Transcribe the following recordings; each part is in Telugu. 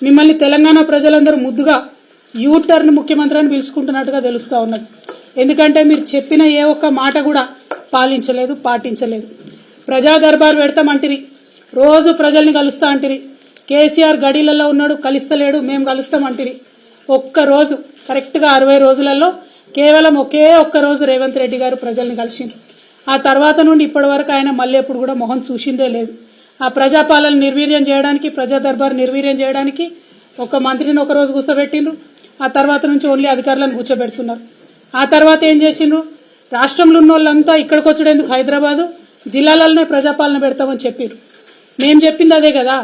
మిమ్మల్ని తెలంగాణ ప్రజలందరూ ముద్దుగా యూ టర్న్ ముఖ్యమంత్రి అని పిలుచుకుంటున్నట్టుగా తెలుస్తా ఉన్నది. ఎందుకంటే మీరు చెప్పిన ఏ ఒక్క మాట కూడా పాలించలేదు, పాటించలేదు. ప్రజా దర్బార్ పెడతామంటిరి, రోజు ప్రజల్ని కలుస్తా అంటిరి. కేసీఆర్ గడిలలో ఉన్నాడు, కలుస్తలేడు, మేము కలుస్తామంటిరి. ఒక్కరోజు కరెక్ట్గా 60 రోజులలో కేవలం ఒకే ఒక్క రోజు రేవంత్ రెడ్డి గారు ప్రజల్ని కలిసిండ్రు. ఆ తర్వాత నుండి ఇప్పటి వరకు ఆయన మళ్ళీ ఎప్పుడు కూడా మొహం చూసిందే లేదు. ఆ ప్రజాపాలన నిర్వీర్యం చేయడానికి, ప్రజా దర్బార్ నిర్వీర్యం చేయడానికి ఒక మంత్రిని ఒక రోజు కూర్చోబెట్టిండ్రు. ఆ తర్వాత నుంచి ఓన్లీ అధికారులను కూర్చోబెడుతున్నారు. ఆ తర్వాత ఏం చేసిండ్రు, రాష్ట్రంలో ఉన్న వాళ్ళంతా ఇక్కడికి వచ్చేందుకు హైదరాబాదు జిల్లాలలోనే ప్రజాపాలన పెడతామని చెప్పారు. మేము చెప్పింది అదే కదా,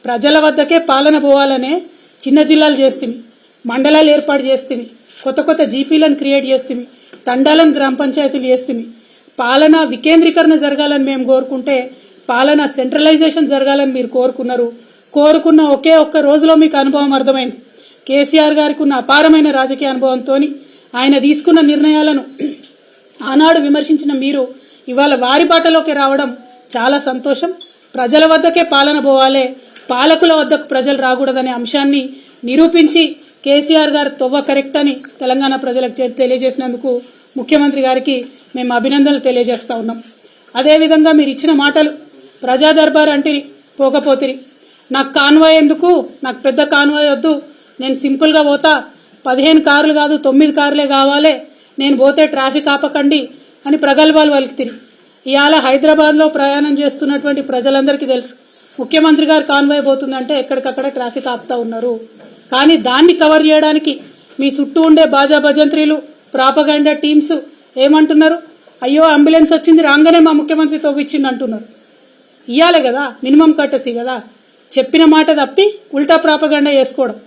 ప్రజల వద్దకే పాలన పోవాలనే చిన్న జిల్లాలు చేస్తుంది, మండలాలు ఏర్పాటు చేస్తుంది, కొత్త కొత్త జీపీలను క్రియేట్ చేస్తుంది, తండాలను గ్రామ పంచాయతీలు చేస్తుంది. పాలన వికేంద్రీకరణ జరగాలని మేము కోరుకుంటే పాలన సెంట్రలైజేషన్ జరగాలని మీరు కోరుకున్నారు. కోరుకున్న ఒకే ఒక్క రోజులో మీకు అనుభవం అర్థమైంది. కేసీఆర్ గారికి ఉన్న అపారమైన రాజకీయ అనుభవంతో ఆయన తీసుకున్న నిర్ణయాలను ఆనాడు విమర్శించిన మీరు ఇవాళ వారి బాటలోకి రావడం చాలా సంతోషం. ప్రజల వద్దకే పాలన పోవాలే, పాలకుల వద్దకు ప్రజలు రాకూడదనే అంశాన్ని నిరూపించి కేసీఆర్ గారు తొవ్వ కరెక్ట్ అని తెలంగాణ ప్రజలకు తెలియజేసినందుకు ముఖ్యమంత్రి గారికి మేము అభినందనలు తెలియజేస్తా ఉన్నాం. అదేవిధంగా మీరు ఇచ్చిన మాటలు, ప్రజా దర్బార్ అంటిరి, పోకపోతిరి. నాకు కాన్వాయ్ ఎందుకు, నాకు పెద్ద కాన్వాయ్ వద్దు, నేను సింపుల్గా పోతా, 15 కార్లు కాదు 9 కార్లే కావాలి, నేను పోతే ట్రాఫిక్ ఆపకండి అని ప్రగల్భాలు పలుకుతిరి. ఇవాళ హైదరాబాద్లో ప్రయాణం చేస్తున్నటువంటి ప్రజలందరికీ తెలుసు, ముఖ్యమంత్రి గారు కాన్వాయ్ పోతుందంటే ఎక్కడికక్కడ ట్రాఫిక్ ఆపుతా ఉన్నారు. కానీ దాన్ని కవర్ చేయడానికి మీ చుట్టూ ఉండే బాజా భజంత్రీలు, ప్రాపగండా టీమ్స్ ఏమంటున్నారు, అయ్యో అంబులెన్స్ వచ్చింది రాగానే మా ముఖ్యమంత్రి తవ్విచ్చిండు అంటున్నారు. ఇయ్యాలి కదా, మినిమం కట్టసి కదా, చెప్పిన మాట తప్పి ఉల్టా ప్రాపగండా చేసుకోవడం.